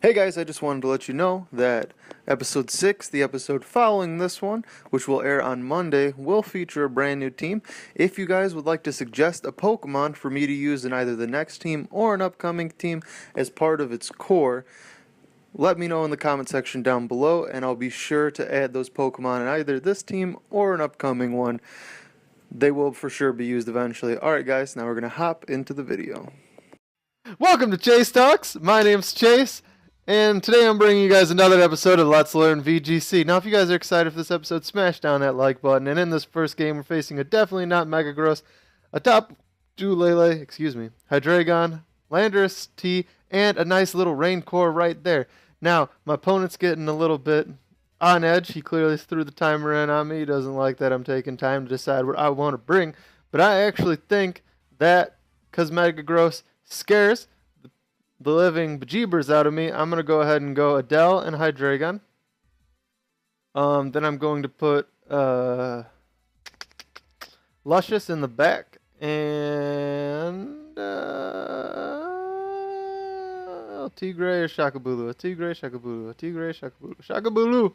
Hey guys, I just wanted to let you know that episode 6, the episode following this one, which will air on Monday, will feature a brand new team. If you guys would like to suggest a Pokemon for me to use in either the next team or an upcoming team as part of its core, let me know in the comment section down below, and I'll be sure to add those Pokemon in either this team or an upcoming one. They will for sure be used eventually. Alright guys, now we're going to hop into the video. Welcome to Chase Talks. My name's Chase, and today I'm bringing you guys another episode of Let's Learn VGC. Now, if you guys are excited for this episode, smash down that like button. And in this first game, we're facing a definitely not Mega Gross, a Tapu, Hydreigon, landorus-T, and a nice little Rain Core right there. Now, my opponent's getting a little bit on edge. He clearly threw the timer in on me. He doesn't like that I'm taking time to decide what I want to bring. But I actually think that because Mega Gross scares the living bejeebers out of me, I'm going to go ahead and go Adele and Hydreigon. Then I'm going to put Luscious in the back. And Tigre or Shaka Bulu. Tigre, Shaka Bulu. Tigre, Shaka Bulu. Shaka Bulu!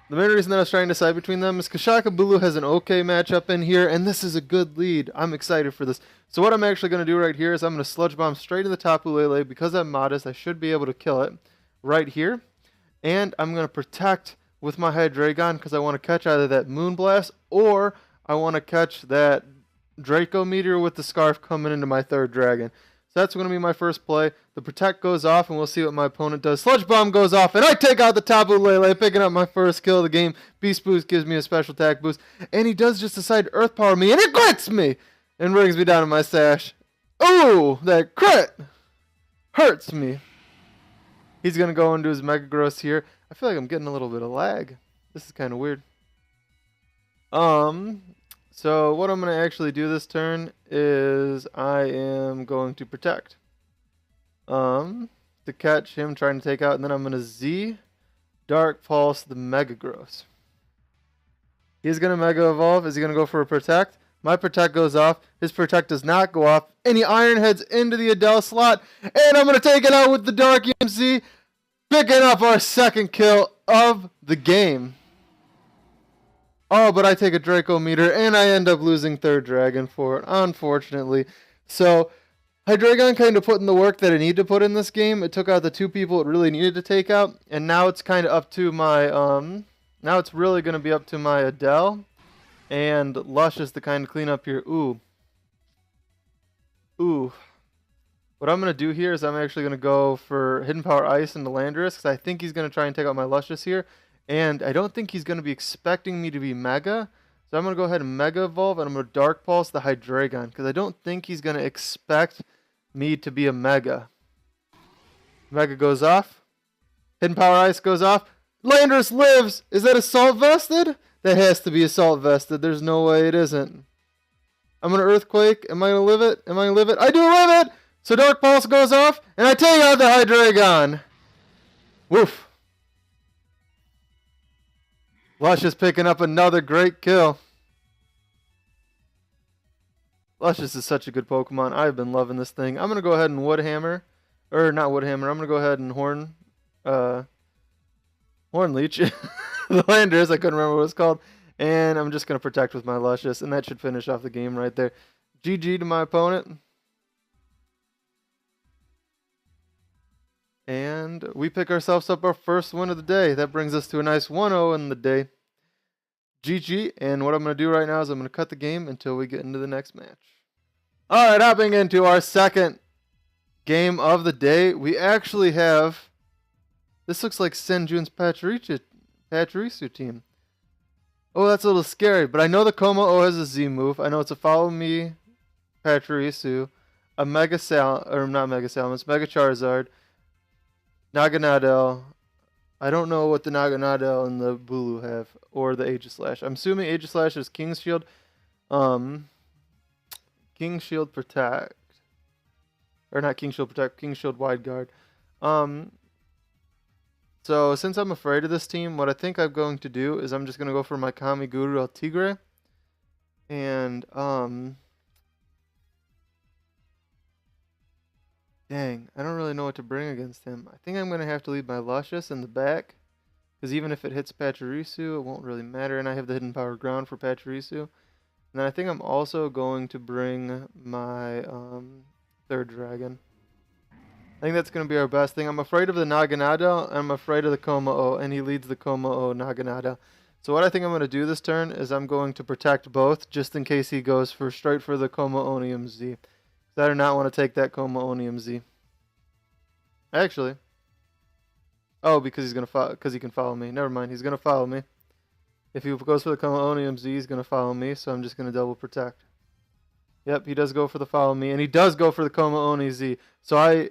The main reason that I was trying to decide between them is because Shaka Bulu has an okay matchup in here, and this is a good lead. I'm excited for this. So what I'm actually going to do right here is I'm going to Sludge Bomb straight to the Tapu Lele. Because I'm modest, I should be able to kill it right here. And I'm going to protect with my Hydreigon because I want to catch either that Moonblast or I want to catch that Draco Meteor with the Scarf coming into my third dragon. So that's going to be my first play. The Protect goes off, and we'll see what my opponent does. Sludge Bomb goes off, and I take out the Tapu Lele, picking up my first kill of the game. Beast Boost gives me a special attack boost, and he does just decide to Earth Power me, and it crits me! And brings me down to my stash. Ooh, that crit hurts me. He's going to go into his Mega Gross here. I feel like I'm getting a little bit of lag. This is kind of weird. So what I'm going to actually do this turn is I am going to protect. To catch him trying to take out, and then I'm going to Z Dark Pulse the Mega Gross. He's going to Mega Evolve. Is he going to go for a protect? My protect goes off. His protect does not go off. And he Iron Heads into the Adele slot. And I'm going to take it out with the Dark EMC. Picking up our second kill of the game. Oh, but I take a Draco Meteor, and I end up losing third dragon for it, unfortunately. So, Hydreigon kind of put in the work that I need to put in this game. It took out the two people it really needed to take out, and now it's kind of up to my, now it's really going to be up to my Adele and Luscious to kind of clean up here. Ooh. What I'm going to do here is I'm actually going to go for Hidden Power Ice into Landorus, because I think he's going to try and take out my Luscious here. And I don't think he's going to be expecting me to be Mega. So I'm going to go ahead and Mega Evolve, and I'm going to Dark Pulse the Hydreigon, because I don't think he's going to expect me to be a Mega. Mega goes off. Hidden Power Ice goes off. Landorus lives! Is that Assault Vested? That has to be Assault Vested. There's no way it isn't. I'm going to Earthquake. Am I going to live it? Am I going to live it? I do live it! So Dark Pulse goes off, and I take out the Hydreigon. Woof. Luscious picking up another great kill. Luscious is such a good Pokemon. I've been loving this thing. I'm going to go ahead and Woodhammer. Or not Woodhammer. I'm going to go ahead and Horn Leech. The Landers. I couldn't remember what it was called. And I'm just going to protect with my Luscious. And that should finish off the game right there. GG to my opponent. And we pick ourselves up our first win of the day. That brings us to a nice 1-0 in the day. GG. And what I'm going to do right now is I'm going to cut the game until we get into the next match. Alright, hopping into our second game of the day. We actually have... This looks like SEJUN's PACHIRISU team. Oh, that's a little scary. But I know the Kommo-o has a Z move. I know it's a Follow Me PACHIRISU. A Mega Salamence, Mega Charizard. Naganadel. I don't know what the Naganadel and the Bulu have, or the Aegislash. I'm assuming Aegislash is King's Shield. King's Shield Protect. Or not King's Shield Protect, King's Shield Wide Guard. So since I'm afraid of this team, what I think I'm going to do is I'm just going to go for my Kamiguru El Tigre. And Dang, I don't really know what to bring against him. I think I'm going to have to leave my Luscious in the back. Because even if it hits Pachirisu, it won't really matter. And I have the Hidden Power Ground for Pachirisu. And then I think I'm also going to bring my third dragon. I think that's going to be our best thing. I'm afraid of the Naginata, and I'm afraid of the Kommo-o, and he leads the Kommo-o Naginata. So what I think I'm going to do this turn is I'm going to protect both, just in case he goes for straight for the Kommo-onium Z. I do not want to take that Kommo-onium Z. Actually. Oh, because he's going to because he can follow me. Never mind, he's going to follow me. If he goes for the Kommo-onium Z, he's going to follow me, so I'm just going to double protect. Yep, he does go for the follow me, and he does go for the Kommo-oni Z. So I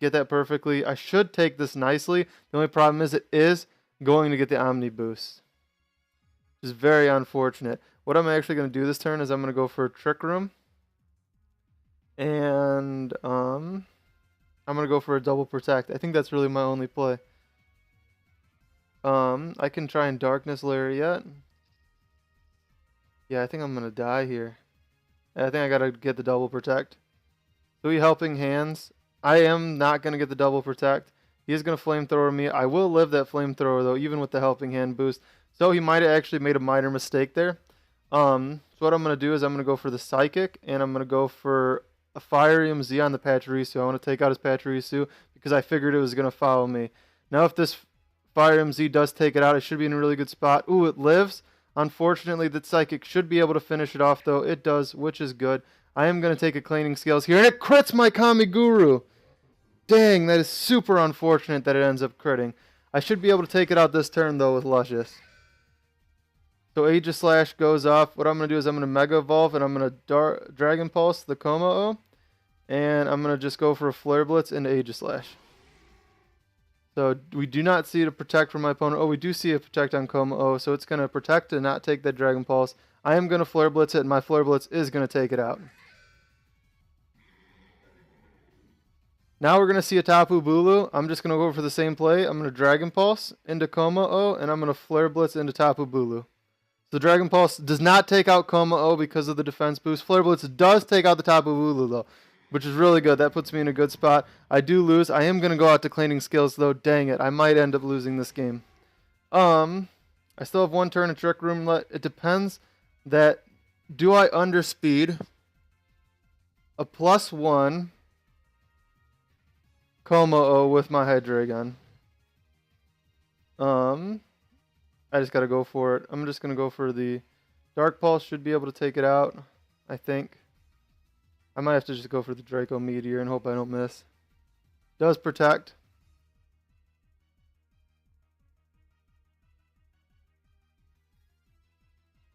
get that perfectly. I should take this nicely. The only problem is it is going to get the Omni boost. Which is very unfortunate. What I'm actually going to do this turn is I'm going to go for a Trick Room. And I'm going to go for a double protect. I think that's really my only play. I can try and Darkness Lariat. Yeah, I think I'm going to die here. I think I got to get the double protect. 3 helping hands. I am not going to get the double protect. He is going to flamethrower me. I will live that flamethrower though, even with the helping hand boost. So he might have actually made a minor mistake there. So what I'm going to do is I'm going to go for the Psychic, and I'm going to go for a Firium Z on the Pachirisu. I want to take out his Pachirisu because I figured it was going to follow me. Now if this Firium Z does take it out, it should be in a really good spot. Ooh, it lives. Unfortunately, the Psychic should be able to finish it off though. It does, which is good. I am going to take a Cleaning Scales here, and it crits my Kamiguru. Dang, that is super unfortunate that it ends up critting. I should be able to take it out this turn though with Luscious. So Aegislash goes off. What I'm going to do is I'm going to Mega Evolve, and I'm going to Dragon Pulse the Kommo-o. And I'm going to just go for a Flare Blitz into Aegislash. So we do not see a Protect from my opponent. Oh, we do see a Protect on Kommo-o. So it's going to Protect and not take that Dragon Pulse. I am going to Flare Blitz it, and my Flare Blitz is going to take it out. Now we're going to see a Tapu Bulu. I'm just going to go for the same play. I'm going to Dragon Pulse into Kommo-o, and I'm going to Flare Blitz into Tapu Bulu. The Dragon Pulse does not take out Kommo-o because of the defense boost. Flare Blitz does take out the Tapu Bulu though, which is really good. That puts me in a good spot. I do lose. I am going to go out to Cleaning Skills though. Dang it. I might end up losing this game. I still have 1 turn of Trick Room left. It depends that do I underspeed a +1 Kommo-o with my Hydreigon? I just got to go for it. I'm just going to go for the Dark Pulse. Should be able to take it out, I think. I might have to just go for the Draco Meteor and hope I don't miss. Does protect.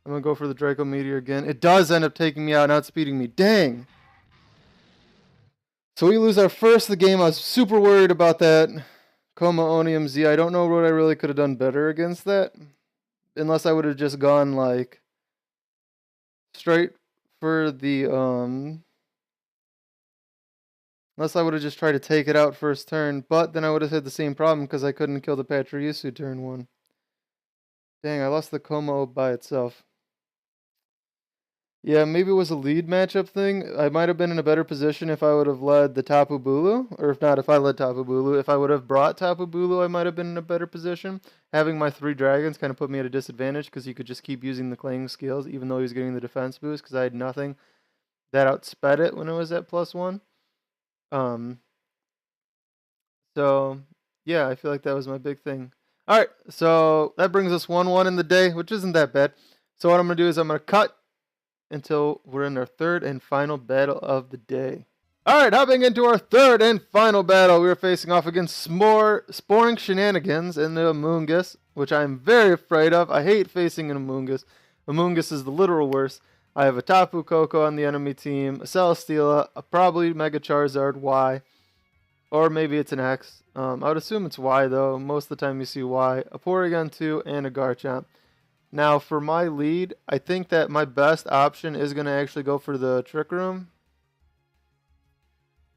I'm going to go for the Draco Meteor again. It does end up taking me out, outspeeding me. Dang! So we lose our first of the game. I was super worried about that Kommo-onium Z. I don't know what I really could have done better against that. Unless I would have just gone like straight for the unless I would have just tried to take it out first turn, but then I would have had the same problem because I couldn't kill the Pachirisu turn 1. Dang, I lost the Kommo-o by itself. Yeah, maybe it was a lead matchup thing. I might have been in a better position if I would have led the Tapu Bulu, or if not, if I led Tapu Bulu. If I would have brought Tapu Bulu, I might have been in a better position. Having my 3 dragons kind of put me at a disadvantage because he could just keep using the Cleaning Scales, even though he was getting the defense boost, because I had nothing that outsped it when it was at +1. So, yeah, I feel like that was my big thing. All right, so that brings us 1-1 in the day, which isn't that bad. So what I'm going to do is I'm going to cut until we're in our 3rd and final battle of the day. Alright, hopping into our 3rd and final battle, we are facing off against Sporing Shenanigans and the Amoonguss, which I'm very afraid of. I hate facing an Amoonguss. Amoonguss is the literal worst. I have a Tapu Koko on the enemy team, a Celesteela, a probably Mega Charizard Y, or maybe it's an X. I would assume it's Y though. Most of the time you see Y. A Porygon 2 and a Garchomp. Now, for my lead, I think that my best option is going to actually go for the Trick Room.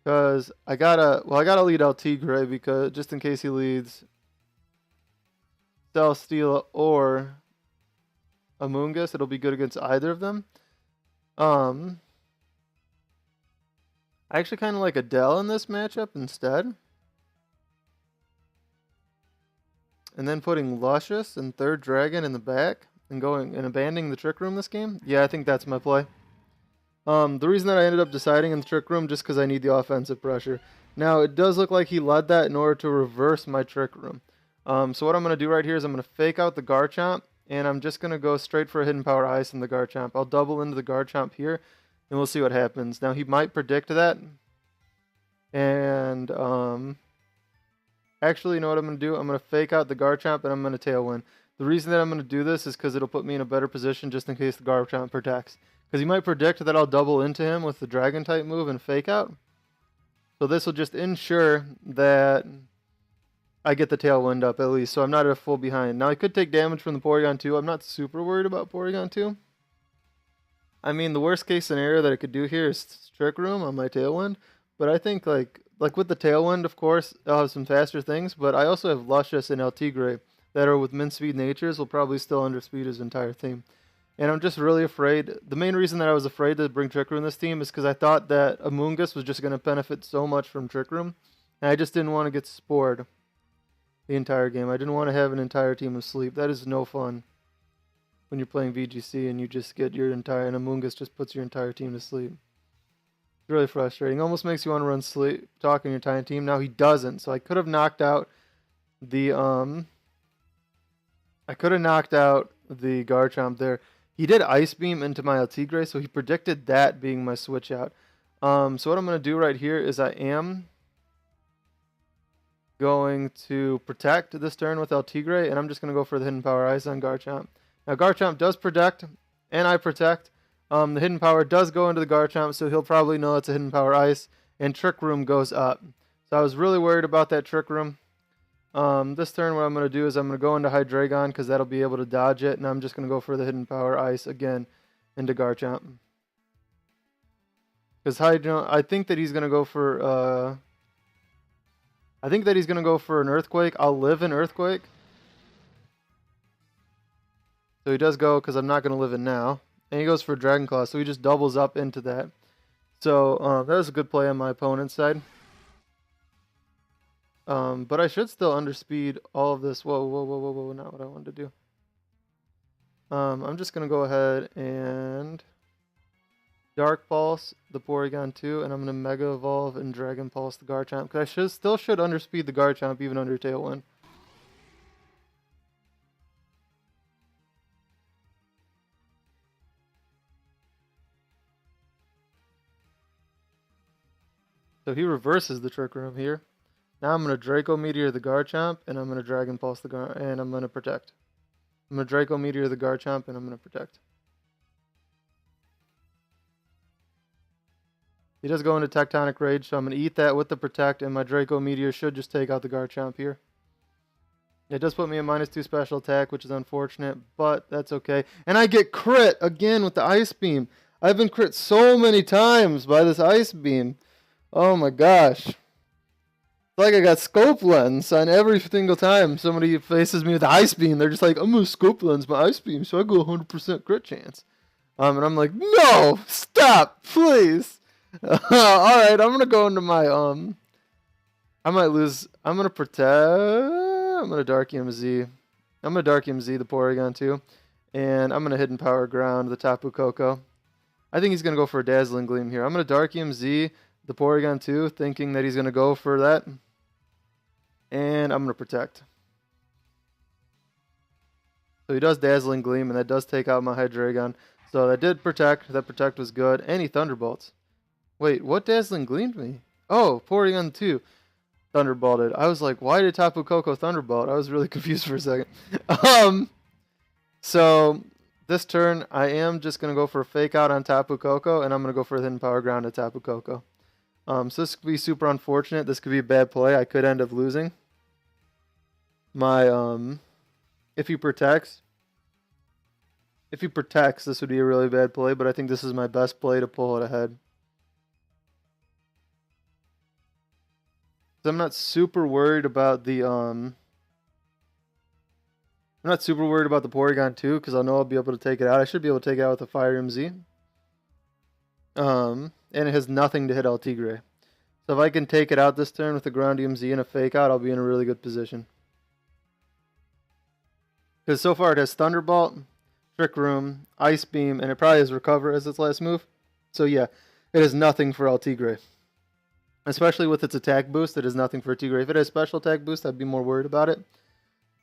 Because I gotta lead out Tigre because just in case he leads Celesteela or Amoonguss, it'll be good against either of them. I actually kind of like Adele in this matchup instead. And then putting Luscious and Third Dragon in the back and going and abandoning the Trick Room this game. Yeah, I think that's my play. The reason that I ended up deciding in the Trick Room just because I need the offensive pressure. Now, it does look like he led that in order to reverse my Trick Room. So what I'm going to do right here is I'm going to fake out the Garchomp, and I'm just going to go straight for a Hidden Power Ice in the Garchomp. I'll double into the Garchomp here, and we'll see what happens. Now, he might predict that. And, actually, you know what I'm going to do? I'm going to fake out the Garchomp, and I'm going to Tailwind. The reason that I'm going to do this is because it'll put me in a better position just in case the Garchomp protects. Because he might predict that I'll double into him with the Dragon-type move and fake out. So this will just ensure that I get the Tailwind up at least, so I'm not at a full behind. Now, I could take damage from the Porygon 2. I'm not super worried about Porygon 2. I mean, the worst case scenario that I could do here is Trick Room on my Tailwind. But I think, like with the Tailwind, of course, I'll have some faster things. But I also have Luscious and Tigre that are with min speed natures will probably still underspeed his entire team. And I'm just really afraid. The main reason that I was afraid to bring Trick Room in this team is because I thought that Amoonguss was just going to benefit so much from Trick Room. And I just didn't want to get spored the entire game. I didn't want to have an entire team asleep. That is no fun when you're playing VGC and you just get your entire, and Amoonguss just puts your entire team to sleep. It's really frustrating. Almost makes you want to run sleep, talk in your entire team. Now he doesn't. So I could have knocked out the, Garchomp there. He did Ice Beam into my Tigre, so he predicted that being my switch out. So what I'm going to do right here is I am going to protect this turn with Tigre, and I'm just going to go for the Hidden Power Ice on Garchomp. Now Garchomp does protect, and I protect. The Hidden Power does go into the Garchomp, so he'll probably know it's a Hidden Power Ice, and Trick Room goes up. So I was really worried about that Trick Room. This turn what I'm going to do is I'm going to go into Hydreigon because that'll be able to dodge it, and I'm just going to go for the Hidden Power Ice again into Garchomp. Because I think that he's going to go for an Earthquake. I'll live in Earthquake. So he does go because I'm not going to live in now. And he goes for Dragon Claw, so he just doubles up into that. So that was a good play on my opponent's side. But I should still underspeed all of this. Whoa, not what I wanted to do. I'm just going to go ahead and Dark Pulse the Porygon 2, and I'm going to Mega Evolve and Dragon Pulse the Garchomp, because I still should underspeed the Garchomp even under Tailwind. So he reverses the Trick Room here. Now I'm going to Draco Meteor the Garchomp, and I'm going to Dragon Pulse the and I'm going to protect. I'm going to Draco Meteor the Garchomp, and I'm going to protect. He does go into Tectonic Rage, so I'm going to eat that with the protect, and my Draco Meteor should just take out the Garchomp here. It does put me a -2 special attack, which is unfortunate, but that's okay. And I get crit again with the Ice Beam. I've been crit so many times by this Ice Beam. Oh my gosh. It's like I got scope lens on every single time somebody faces me with the Ice Beam. They're just like, I'm going to scope lens my Ice Beam, so I go 100% crit chance. And I'm like, no, stop, please. Alright, I'm going to go into my, I might lose, I'm going to protect, I'm going to Dark EMZ. I'm going to Dark EMZ the Porygon too. And I'm going to Hidden Power Ground the Tapu Koko. I think he's going to go for a Dazzling Gleam here. I'm going to Dark EMZ the Porygon 2, thinking that he's going to go for that. And I'm going to protect. So he does Dazzling Gleam, and that does take out my Hydreigon. So that did protect. That protect was good. And he Thunderbolts. Wait, what Dazzling Gleamed me? Oh, Porygon 2 Thunderbolted. I was like, why did Tapu Koko Thunderbolt? I was really confused for a second. So this turn, I am just going to go for a Fake Out on Tapu Koko, and I'm going to go for a Hidden Power Ground to Tapu Koko. So this could be super unfortunate. This could be a bad play. I could end up losing. My, if he protects, this would be a really bad play, but I think this is my best play to pull it ahead. So I'm not super worried about the, I'm not super worried about the Porygon 2, because I know I'll be able to take it out. I should be able to take it out with the Firium Z. and it has nothing to hit El Tigre. So if I can take it out this turn with a Groundium Z and a Fake Out, I'll be in a really good position. Because so far it has Thunderbolt, Trick Room, Ice Beam, and it probably has Recover as its last move. So yeah, it has nothing for El Tigre. Especially with its attack boost, it has nothing for Tigre. If it has special attack boost, I'd be more worried about it.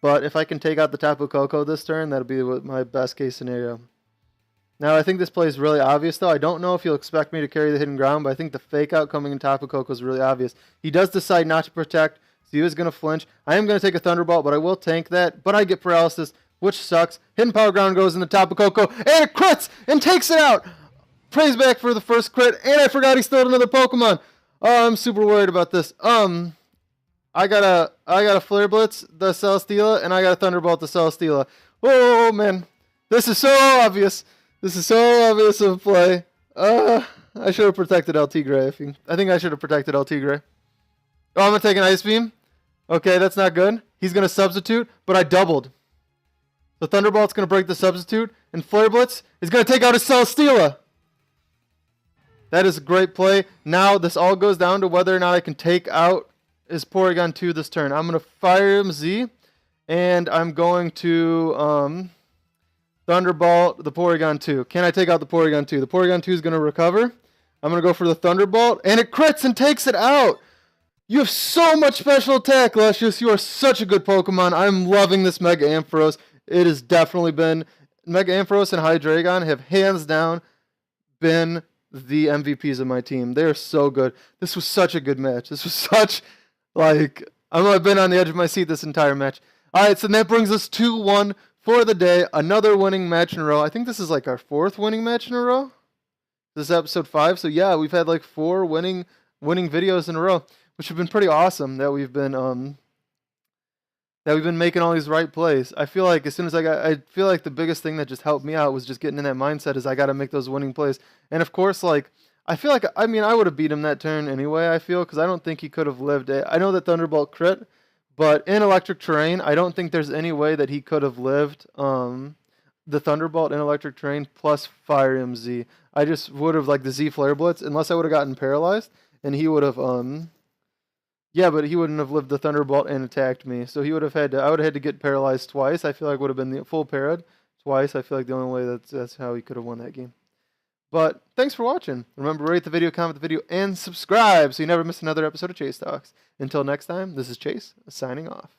But if I can take out the Tapu Koko this turn, that'll be my best case scenario. Now, I think this play is really obvious, though. I don't know if you'll expect me to carry the Hidden Ground, but I think the Fake Out coming in Tapu Koko is really obvious. He does decide not to protect, so he is going to flinch. I am going to take a Thunderbolt, but I will tank that. But I get Paralysis, which sucks. Hidden Power Ground goes into Tapu Koko, and it crits and takes it out! Praise back for the first crit, and I forgot he still had another Pokemon. Oh, I'm super worried about this. I got a Flare Blitz, the Celesteela, and I got a Thunderbolt, the Celesteela. Oh, man. This is so obvious. This is so obvious of play. I should have protected El Tigre. I think I should have protected El Tigre. Oh, I'm going to take an Ice Beam. Okay, that's not good. He's going to substitute, but I doubled. So Thunderbolt's going to break the substitute, and Flare Blitz is going to take out his Celesteela. That is a great play. Now, this all goes down to whether or not I can take out his Porygon 2 this turn. I'm going to Firium Z, and I'm going to Thunderbolt the Porygon 2. Can I take out the Porygon 2? The Porygon 2 is going to recover. I'm going to go for the Thunderbolt, and it crits and takes it out. You have so much special attack, Luscious. You are such a good Pokemon. I'm loving this Mega Ampharos. It has definitely been... Mega Ampharos and Hydreigon have hands down been the MVPs of my team. They are so good. This was such a good match. This was such... I've been on the edge of my seat this entire match. Alright, so that brings us 2-1 for the day. Another winning match in a row. I think this is like our 4th winning match in a row. This is episode 5. So yeah, we've had like 4 winning videos in a row, which have been pretty awesome that we've been making all these right plays. I feel like as soon as I feel like the biggest thing that just helped me out was just getting in that mindset is I got to make those winning plays. And of course, I feel like, I would have beat him that turn anyway, I feel, because I don't think he could have lived it. I know that Thunderbolt crit, but in electric terrain, I don't think there's any way that he could have lived the Thunderbolt in electric terrain plus Firium Z. I just would have, the Z Flare Blitz, unless I would have gotten paralyzed, and he would have, yeah, but he wouldn't have lived the Thunderbolt and attacked me. So he would have I would have had to get paralyzed twice. I feel like would have been the full parad twice. I feel like the only way that's how he could have won that game. But thanks for watching. Remember, rate the video, comment the video, and subscribe so you never miss another episode of Chase Talks. Until next time, this is Chase, signing off.